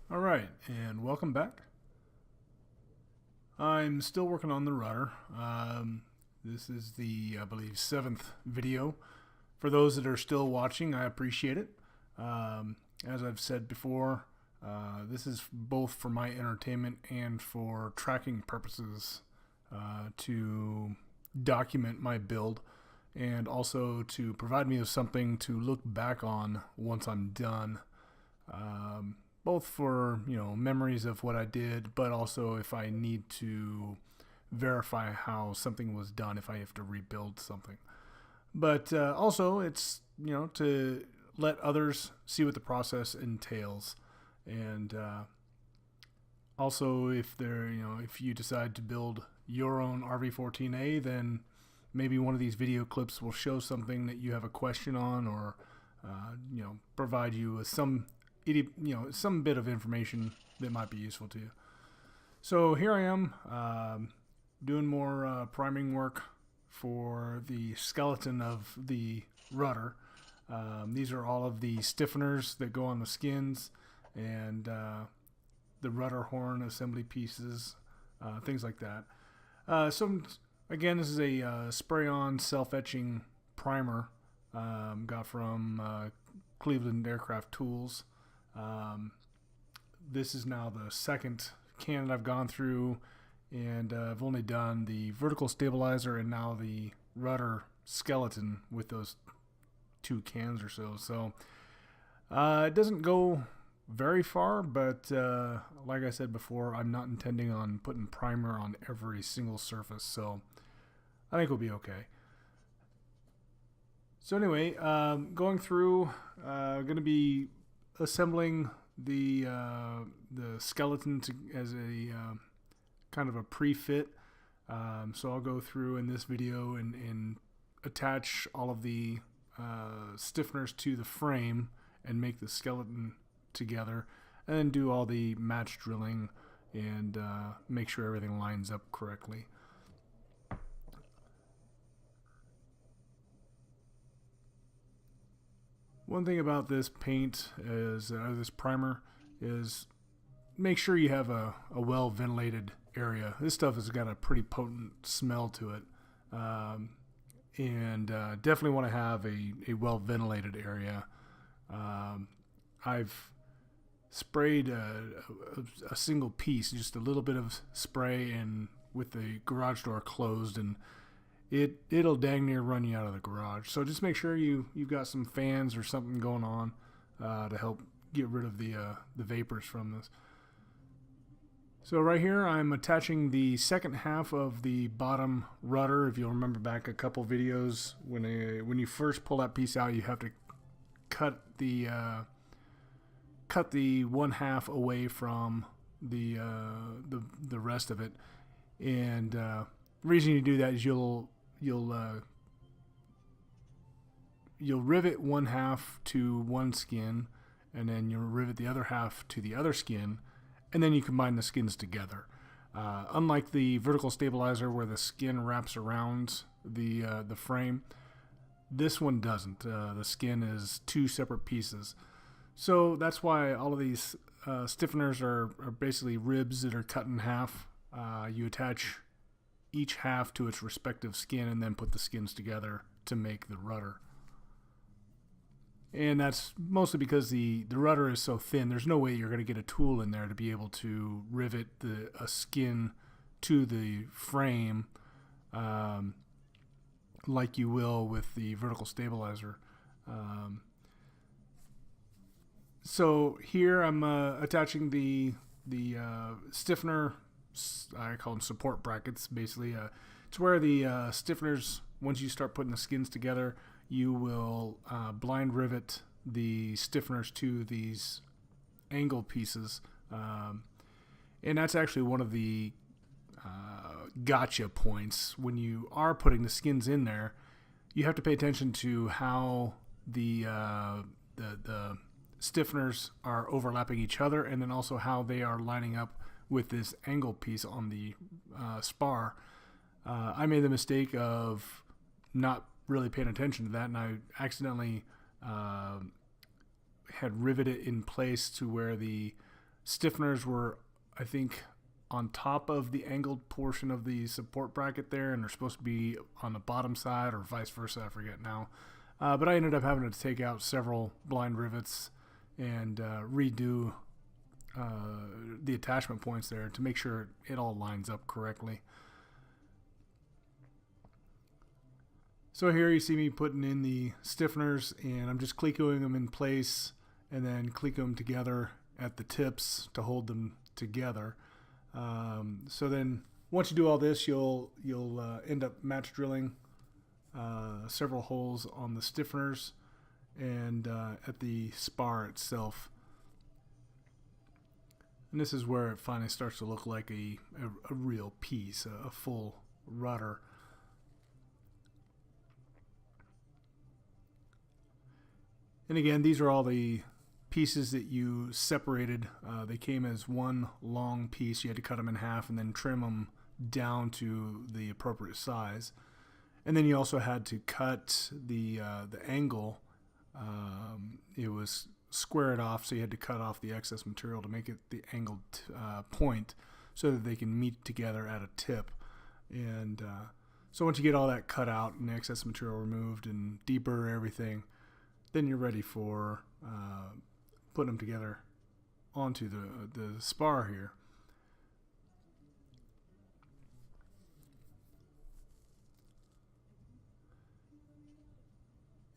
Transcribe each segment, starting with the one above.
All right, and welcome back. I'm still working on the rudder. This is the, I believe, seventh video. For those that are still watching, I appreciate it. As I've said before, this is both for my entertainment and for tracking purposes to document my build and also to provide me with something to look back on once I'm done. Both for memories of what I did, but also if I need to verify how something was done, if I have to rebuild something. But also it's to let others see what the process entails, and also if you decide to build your own RV-14a, then maybe one of these video clips will show something that you have a question on, or provide you with some bit of information that might be useful to you. So here I am doing more priming work for the skeleton of the rudder. These are all of the stiffeners that go on the skins, and the rudder horn assembly pieces, things like that. Again, this is a spray-on self-etching primer got from Cleveland Aircraft Tools. This is now the second can that I've gone through, and I've only done the vertical stabilizer and now the rudder skeleton with those two cans or so. So it doesn't go very far, but like I said before, I'm not intending on putting primer on every single surface, so I think we'll be okay. So anyway, going through, going to be assembling the skeleton as a kind of a pre-fit. So I'll go through in this video and attach all of the stiffeners to the frame and make the skeleton together, and then do all the match drilling and make sure everything lines up correctly. One thing about this paint is this primer is make sure you have a well ventilated area. This stuff has got a pretty potent smell to it, and definitely want to have a well ventilated area. I've sprayed a single piece, just a little bit of spray, and with the garage door closed, and it'll dang near run you out of the garage. So just make sure you've got some fans or something going on to help get rid of the vapors from this. So right here I'm attaching the second half of the bottom rudder. If you'll remember back a couple videos, when you first pull that piece out, you have to cut the one half away from the rest of it. And the reason you do that is you'll rivet one half to one skin, and then you'll rivet the other half to the other skin, and then you combine the skins together. Unlike the vertical stabilizer where the skin wraps around the frame, this one doesn't. The skin is two separate pieces. So that's why all of these stiffeners are basically ribs that are cut in half. You attach each half to its respective skin and then put the skins together to make the rudder. And that's mostly because the rudder is so thin, there's no way you're going to get a tool in there to be able to rivet a skin to the frame like you will with the vertical stabilizer. So here I'm attaching the stiffener. I call them support brackets. Basically, it's where the stiffeners, once you start putting the skins together, you will blind rivet the stiffeners to these angle pieces, and that's actually one of the gotcha points. When you are putting the skins in there, you have to pay attention to how the stiffeners are overlapping each other, and then also how they are lining up with this angle piece on the spar. I made the mistake of not really paying attention to that, and I accidentally had riveted in place to where the stiffeners were, I think, on top of the angled portion of the support bracket there, and they're supposed to be on the bottom side or vice versa, I forget now. But I ended up having to take out several blind rivets and redo the attachment points there to make sure it all lines up correctly. So here you see me putting in the stiffeners, and I'm just clecoing them in place and then cleco them together at the tips to hold them together. So then once you do all this, you'll end up match drilling several holes on the stiffeners and at the spar itself. And this is where it finally starts to look like a real piece, a full rudder. And again, these are all the pieces that you separated. They came as one long piece. You had to cut them in half and then trim them down to the appropriate size. And then you also had to cut the angle. It was squared off, so you had to cut off the excess material to make it the angled point so that they can meet together at a tip. And so once you get all that cut out and the excess material removed and deburr everything, then you're ready for putting them together onto the spar here.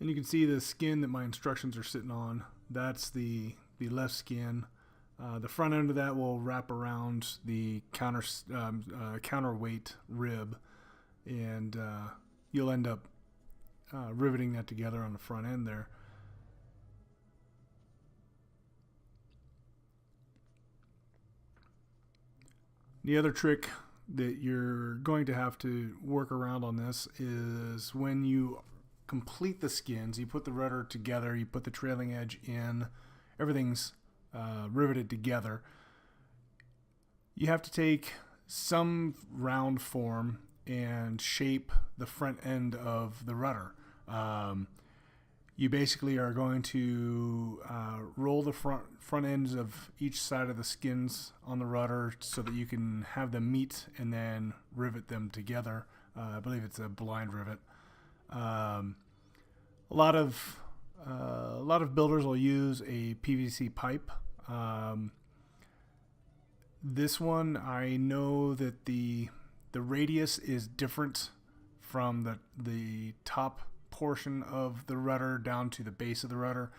And you can see the skin that my instructions are sitting on. That's the left skin. The front end of that will wrap around the counterweight rib, and you'll end up riveting that together on the front end there. The other trick that you're going to have to work around on this is when you complete the skins, you put the rudder together, you put the trailing edge in, everything's riveted together. You have to take some round form and shape the front end of the rudder. You basically are going to roll the front ends of each side of the skins on the rudder so that you can have them meet and then rivet them together. I believe it's a blind rivet. A lot of builders will use a PVC pipe. This one, I know that the radius is different from the top portion of the rudder down to the base of the rudder.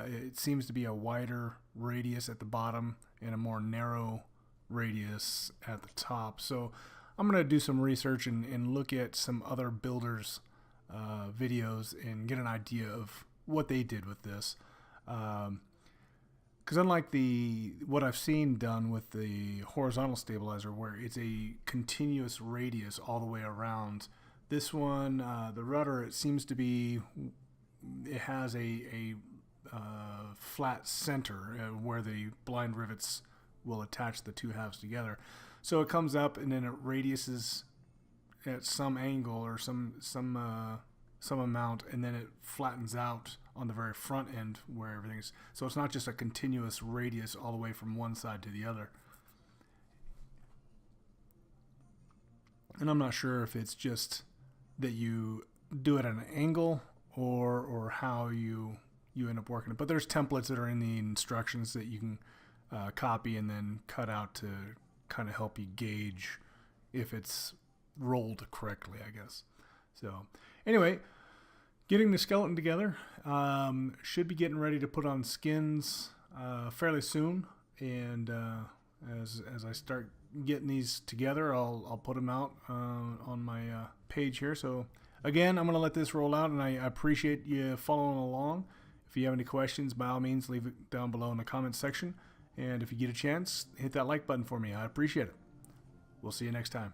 It seems to be a wider radius at the bottom and a more narrow radius at the top. So I'm going to do some research and look at some other builders' videos and get an idea of what they did with this. Because unlike what I've seen done with the horizontal stabilizer, where it's a continuous radius all the way around, this one, the rudder, it seems to be, it has a flat center where the blind rivets will attach the two halves together. So it comes up and then it radiuses at some angle or some amount, and then it flattens out on the very front end where everything's. So it's not just a continuous radius all the way from one side to the other. And I'm not sure if it's just that you do it at an angle or how you end up working it. But there's templates that are in the instructions that you can copy and then cut out to kind of help you gauge if it's rolled correctly, I guess. So anyway, getting the skeleton together, should be getting ready to put on skins fairly soon. And as I start getting these together, I'll put them out on my page here. So again, I'm going to let this roll out, and I appreciate you following along. If you have any questions, by all means, leave it down below in the comments section. And if you get a chance, hit that like button for me. I appreciate it. We'll see you next time.